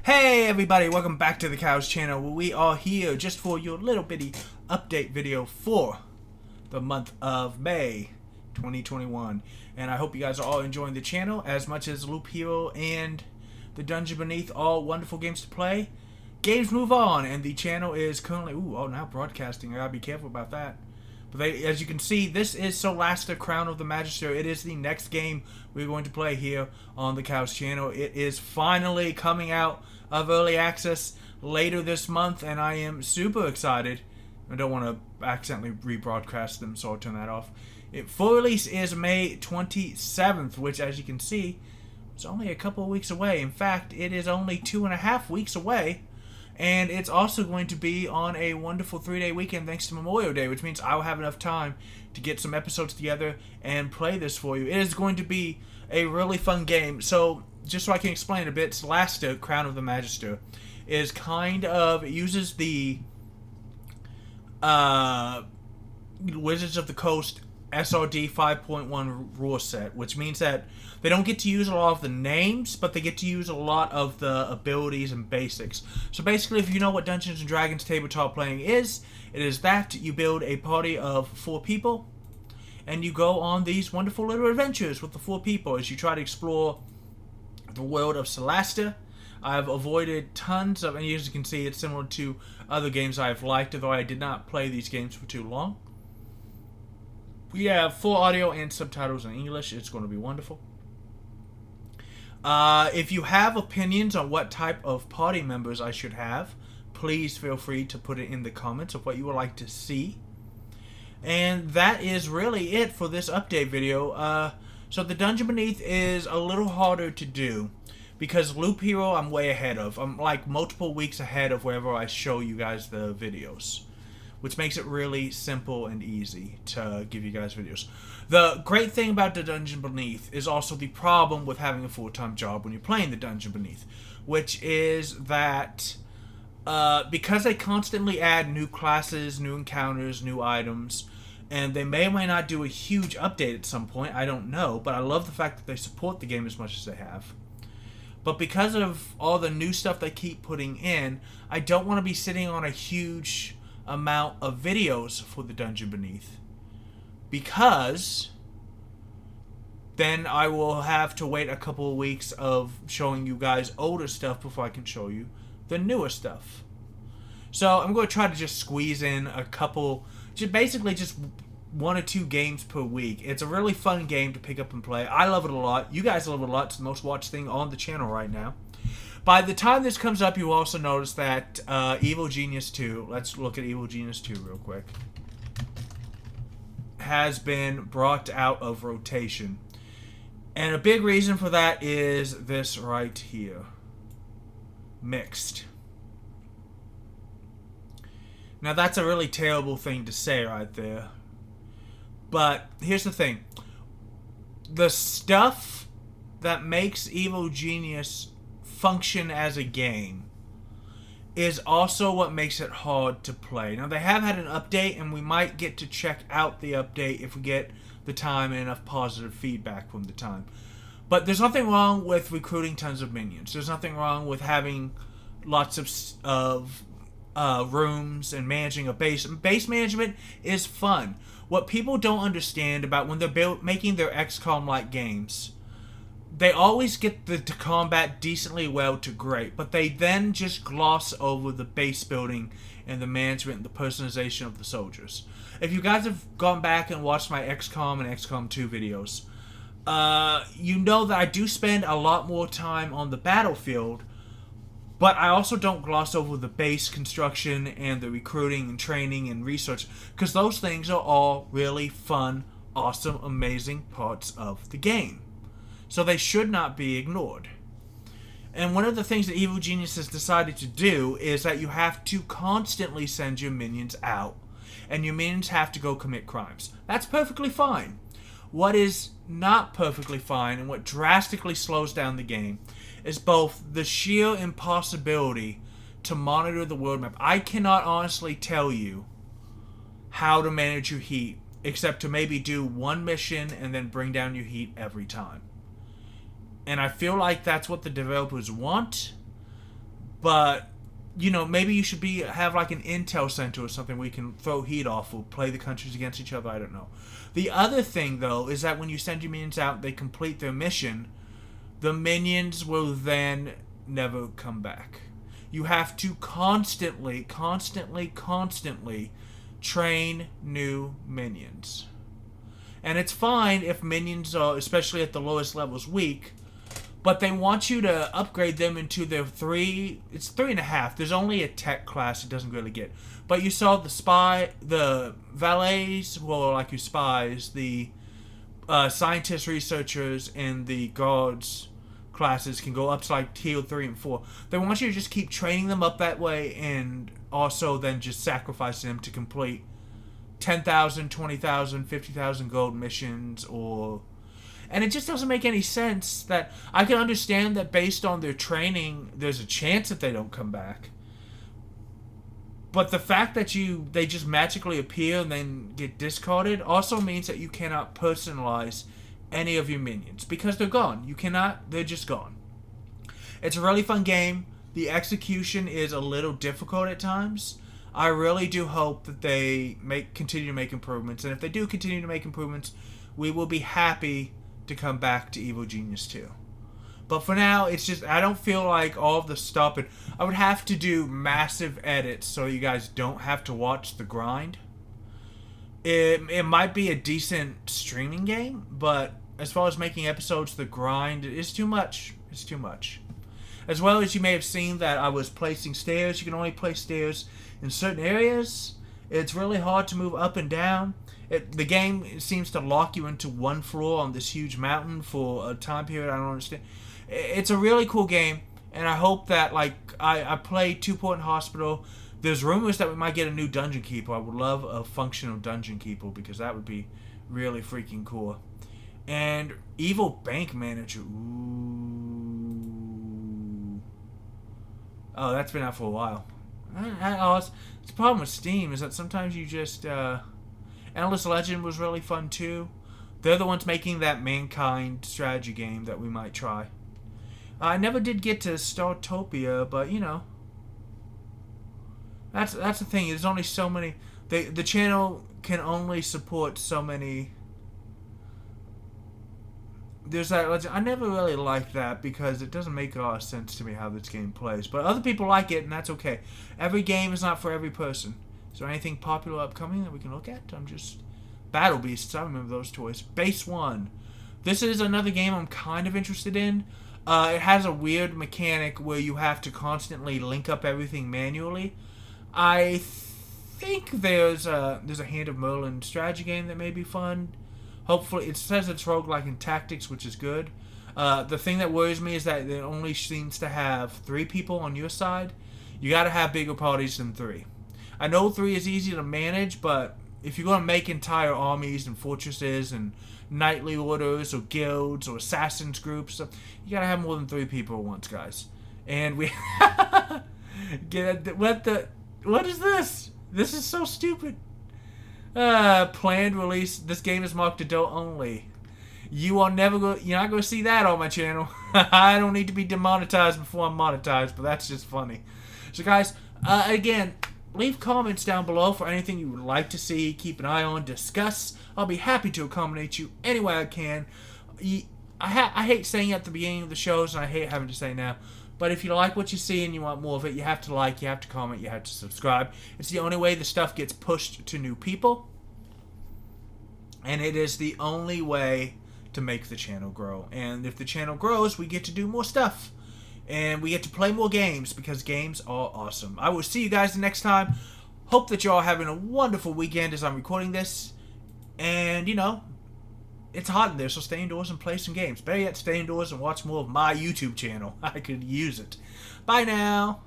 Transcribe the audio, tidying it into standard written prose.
Hey everybody, welcome back to the Cows channel where we are here just for your little bitty update video for the month of May 2021. And I hope you guys are all enjoying the channel as much as Loop Hero and the Dungeon Beneath, all wonderful games to play. Games move on, and the channel is currently, now broadcasting. I gotta be careful about that. But as you can see, this is Solasta Crown of the Magister. It is the next game we're going to play here on the Cows channel. It is finally coming out of early access later this month, and I am super excited. I don't want to accidentally rebroadcast them, so I'll turn that off. Full release is May 27th, which, as you can see, it's only a couple of weeks away. In fact, it is only 2.5 weeks away. And it's also going to be on a wonderful 3-day weekend thanks to Memorial Day, which means I'll have enough time to get some episodes together and play this for you. It is going to be a really fun game. So, just so I can explain a bit, Solasta, Crown of the Magister, is it uses the Wizards of the Coast SRD 5.1 rule set, which means that they don't get to use a lot of the names, but they get to use a lot of the abilities and basics. So basically, if you know what Dungeons & Dragons tabletop playing is, it is that you build a party of 4 people, and you go on these wonderful little adventures with the 4 people as you try to explore the world of Solasta. I've avoided tons of, and as you can see, it's similar to other games I've liked, although I did not play these games for too long. We have full audio and subtitles in English. It's going to be wonderful. If you have opinions on what type of party members I should have, please feel free to put it in the comments of what you would like to see. And that is really it for this update video. So the Dungeon Beneath is a little harder to do because Loop Hero I'm way ahead of. I'm like multiple weeks ahead of wherever I show you guys the videos, which makes it really simple and easy to give you guys videos. The great thing about the Dungeon Beneath is also the problem with having a full-time job when you're playing the Dungeon Beneath, which is that because they constantly add new classes, new encounters, new items, and they may or may not do a huge update at some point, I don't know, but I love the fact that they support the game as much as they have. But because of all the new stuff they keep putting in, I don't want to be sitting on a huge amount of videos for the Dungeon Beneath, because then I will have to wait a couple of weeks of showing you guys older stuff before I can show you the newer stuff. So I'm going to try to just squeeze in a couple, basically just 1 or 2 games per week. It's a really fun game to pick up and play. I love it a lot. You guys love it a lot. It's the most watched thing on the channel right now. By the time this comes up, you also notice that Evil Genius 2, let's look at Evil Genius 2 real quick, has been brought out of rotation. And a big reason for that is this right here. Mixed. Now that's a really terrible thing to say right there. But here's the thing. The stuff that makes Evil Genius function as a game is also what makes it hard to play. Now they have had an update, and we might get to check out the update if we get the time and enough positive feedback from the time. But there's nothing wrong with recruiting tons of minions. There's nothing wrong with having lots of rooms and managing a base. Base management is fun. What people don't understand about when they're making their XCOM-like games, they always get the combat decently well to great, but they then just gloss over the base building and the management and the personalization of the soldiers. If you guys have gone back and watched my XCOM and XCOM 2 videos, you know that I do spend a lot more time on the battlefield, but I also don't gloss over the base construction and the recruiting and training and research, because those things are all really fun, awesome, amazing parts of the game. So they should not be ignored. And one of the things that Evil Genius has decided to do is that you have to constantly send your minions out, and your minions have to go commit crimes. That's perfectly fine. What is not perfectly fine, and what drastically slows down the game, is both the sheer impossibility to monitor the world map. I cannot honestly tell you how to manage your heat, except to maybe do one mission and then bring down your heat every time. And I feel like that's what the developers want, But maybe you should have like an intel center or something where you can throw heat off or play the countries against each other. I don't know. The other thing, though, is that when you send your minions out, they complete their mission. The minions will then never come back. You have to constantly train new minions. And it's fine if minions are, especially at the lowest levels, weak. But they want you to upgrade them into their it's 3.5. There's only a tech class it doesn't really get. But you saw the valets, well, like your spies, the scientists, researchers, and the guards classes can go up to like tier 3 and 4. They want you to just keep training them up that way, and also then just sacrifice them to complete 10,000, 20,000, 50,000 gold missions And it just doesn't make any sense. That I can understand that based on their training, there's a chance that they don't come back. But the fact that they just magically appear and then get discarded also means that you cannot personalize any of your minions. Because they're gone. They're just gone. It's a really fun game. The execution is a little difficult at times. I really do hope that they continue to make improvements. And if they do continue to make improvements, we will be happy to come back to Evil Genius 2. But for now, it's just, I don't feel like all of the stuff, and I would have to do massive edits so you guys don't have to watch the grind. It might be a decent streaming game, but as far as making episodes, the grind is too much. It's too much. As well as you may have seen that I was placing stairs. You can only place stairs in certain areas. It's really hard to move up and down. The game seems to lock you into one floor on this huge mountain for a time period I don't understand. It's a really cool game, and I hope that, I played Two Point Hospital. There's rumors that we might get a new Dungeon Keeper. I would love a functional Dungeon Keeper, because that would be really freaking cool. And Evil Bank Manager. Ooh. Oh, that's been out for a while. It's the problem with Steam is that sometimes you just... Endless Legend was really fun too. They're the ones making that Mankind strategy game that we might try. I never did get to Startopia, but that's the thing. There's only so many. The channel can only support so many. There's that. I never really liked that because it doesn't make a lot of sense to me how this game plays. But other people like it, and that's okay. Every game is not for every person. Is there anything popular upcoming that we can look at? Battle Beasts. I remember those toys. Base 1. This is another game I'm kind of interested in. It has a weird mechanic where you have to constantly link up everything manually. I think there's a Hand of Merlin strategy game that may be fun. Hopefully, it says it's roguelike and tactics, which is good. The thing that worries me is that it only seems to have 3 people on your side. You got to have bigger parties than 3. I know 3 is easy to manage, but if you're going to make entire armies and fortresses and knightly orders or guilds or assassins groups, you got to have more than 3 people at once, guys. And we... What is this? This is so stupid. Planned release. This game is marked adult only. You're not going to see that on my channel. I don't need to be demonetized before I'm monetized, but that's just funny. So guys, again, leave comments down below for anything you would like to see, keep an eye on, discuss. I'll be happy to accommodate you any way I can. I hate saying at the beginning of the shows, and I hate having to say now, but if you like what you see and you want more of it, you have to like, you have to comment, you have to subscribe. It's the only way the stuff gets pushed to new people, and it is the only way to make the channel grow. And if the channel grows, we get to do more stuff. And we get to play more games, because games are awesome. I will see you guys the next time. Hope that you're all having a wonderful weekend as I'm recording this. And, it's hot in there, so stay indoors and play some games. Better yet, stay indoors and watch more of my YouTube channel. I could use it. Bye now.